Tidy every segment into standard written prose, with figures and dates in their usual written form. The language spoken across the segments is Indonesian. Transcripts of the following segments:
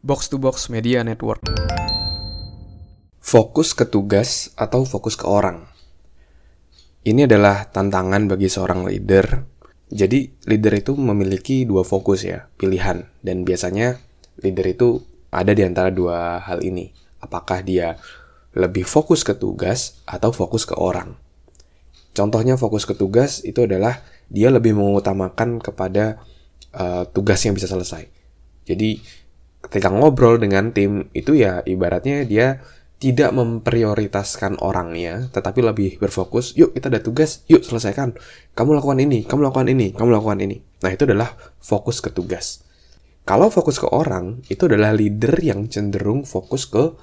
Box to Box Media Network. Fokus ke tugas atau fokus ke orang? Ini adalah tantangan bagi seorang leader. Jadi leader itu memiliki dua fokus ya, pilihan. Dan biasanya leader itu ada di antara dua hal ini. Apakah dia lebih fokus ke tugas atau fokus ke orang? Contohnya fokus ke tugas itu adalah dia lebih mengutamakan kepada tugas yang bisa selesai. Jadi ketika ngobrol dengan tim itu ya ibaratnya dia tidak memprioritaskan orangnya, tetapi lebih berfokus, yuk kita ada tugas, yuk selesaikan. Kamu lakukan ini, kamu lakukan ini, kamu lakukan ini. Nah itu adalah fokus ke tugas. Kalau fokus ke orang, itu adalah leader yang cenderung fokus ke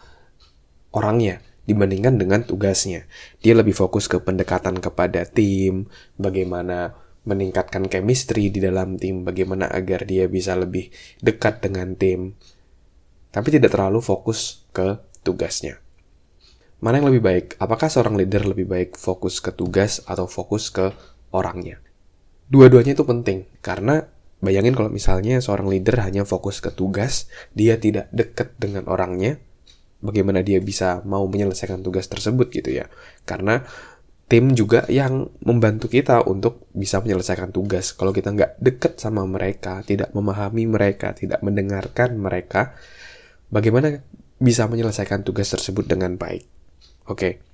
orangnya dibandingkan dengan tugasnya. Dia lebih fokus ke pendekatan kepada tim, bagaimana meningkatkan chemistry di dalam tim, bagaimana agar dia bisa lebih dekat dengan tim, tapi tidak terlalu fokus ke tugasnya. Mana yang lebih baik? Apakah seorang leader lebih baik fokus ke tugas atau fokus ke orangnya? Dua-duanya itu penting, karena bayangin kalau misalnya seorang leader hanya fokus ke tugas, dia tidak dekat dengan orangnya, bagaimana dia bisa mau menyelesaikan tugas tersebut gitu ya. Karena tim juga yang membantu kita untuk bisa menyelesaikan tugas. Kalau kita nggak dekat sama mereka, tidak memahami mereka, tidak mendengarkan mereka, bagaimana bisa menyelesaikan tugas tersebut dengan baik? Oke.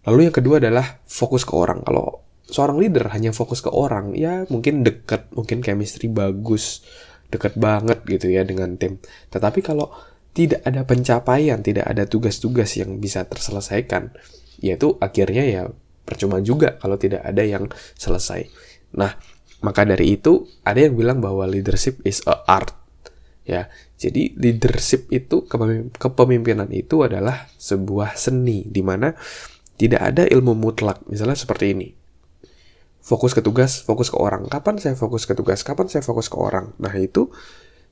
Lalu yang kedua adalah fokus ke orang. Kalau seorang leader hanya fokus ke orang, ya mungkin dekat, mungkin chemistry bagus, dekat banget gitu ya dengan tim. Tetapi kalau tidak ada pencapaian, tidak ada tugas-tugas yang bisa terselesaikan, yaitu akhirnya ya percuma juga kalau tidak ada yang selesai. Nah, maka dari itu ada yang bilang bahwa leadership is a art. Ya, jadi leadership itu, kepemimpinan itu adalah sebuah seni di mana tidak ada ilmu mutlak. Misalnya seperti ini. Fokus ke tugas, fokus ke orang. Kapan saya fokus ke tugas? Kapan saya fokus ke orang? Nah, itu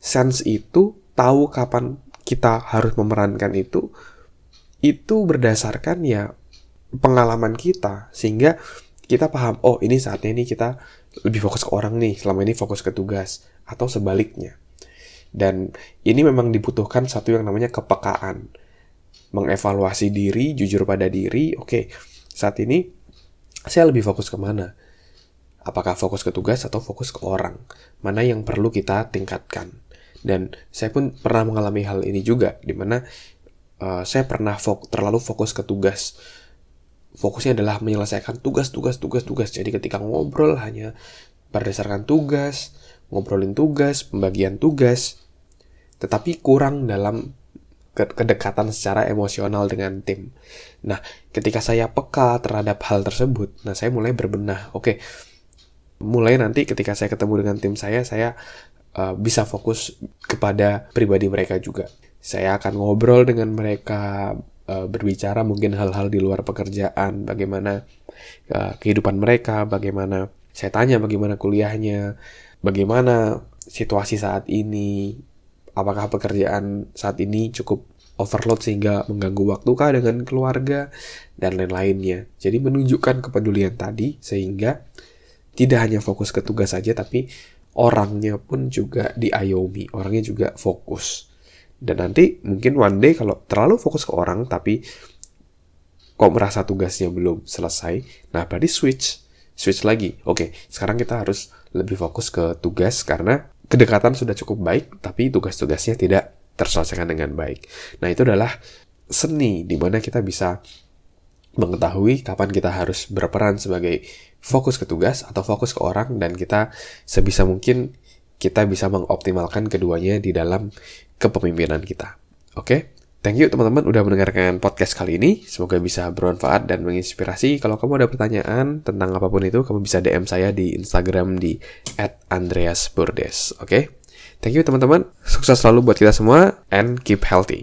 sense itu, tahu kapan kita harus memerankan itu berdasarkan ya pengalaman kita, sehingga kita paham, oh ini saatnya ini kita lebih fokus ke orang nih, selama ini fokus ke tugas, atau sebaliknya. Dan ini memang dibutuhkan satu yang namanya kepekaan, mengevaluasi diri, jujur pada diri. Oke, saat ini saya lebih fokus ke mana? Apakah fokus ke tugas atau fokus ke orang? Mana yang perlu kita tingkatkan? Dan saya pun pernah mengalami hal ini juga, di mana saya pernah terlalu fokus ke tugas. Fokusnya adalah menyelesaikan tugas. Jadi ketika ngobrol hanya berdasarkan tugas, ngobrolin tugas, pembagian tugas, tetapi kurang dalam kedekatan secara emosional dengan tim. Nah, ketika saya peka terhadap hal tersebut, nah saya mulai berbenah. Oke, mulai nanti ketika saya ketemu dengan tim saya bisa fokus kepada pribadi mereka juga. Saya akan ngobrol dengan mereka, berbicara mungkin hal-hal di luar pekerjaan, bagaimana kehidupan mereka, bagaimana saya tanya bagaimana kuliahnya, bagaimana situasi saat ini, apakah pekerjaan saat ini cukup overload sehingga mengganggu waktukah dengan keluarga, dan lain-lainnya. Jadi menunjukkan kepedulian tadi sehingga tidak hanya fokus ke tugas saja, tapi orangnya pun juga diayomi, orangnya juga fokus. Dan nanti mungkin one day kalau terlalu fokus ke orang tapi kok merasa tugasnya belum selesai, nah berarti switch lagi. Oke, sekarang kita harus lebih fokus ke tugas karena kedekatan sudah cukup baik tapi tugas-tugasnya tidak terselesaikan dengan baik. Nah, itu adalah seni di mana kita bisa mengetahui kapan kita harus berperan sebagai fokus ke tugas atau fokus ke orang, dan kita sebisa mungkin kita bisa mengoptimalkan keduanya di dalam kepemimpinan kita. Oke? Thank you teman-teman udah mendengarkan podcast kali ini. Semoga bisa bermanfaat dan menginspirasi. Kalau kamu ada pertanyaan tentang apapun itu, kamu bisa DM saya di Instagram di @andreasburdes. Oke? Thank you teman-teman. Sukses selalu buat kita semua and keep healthy.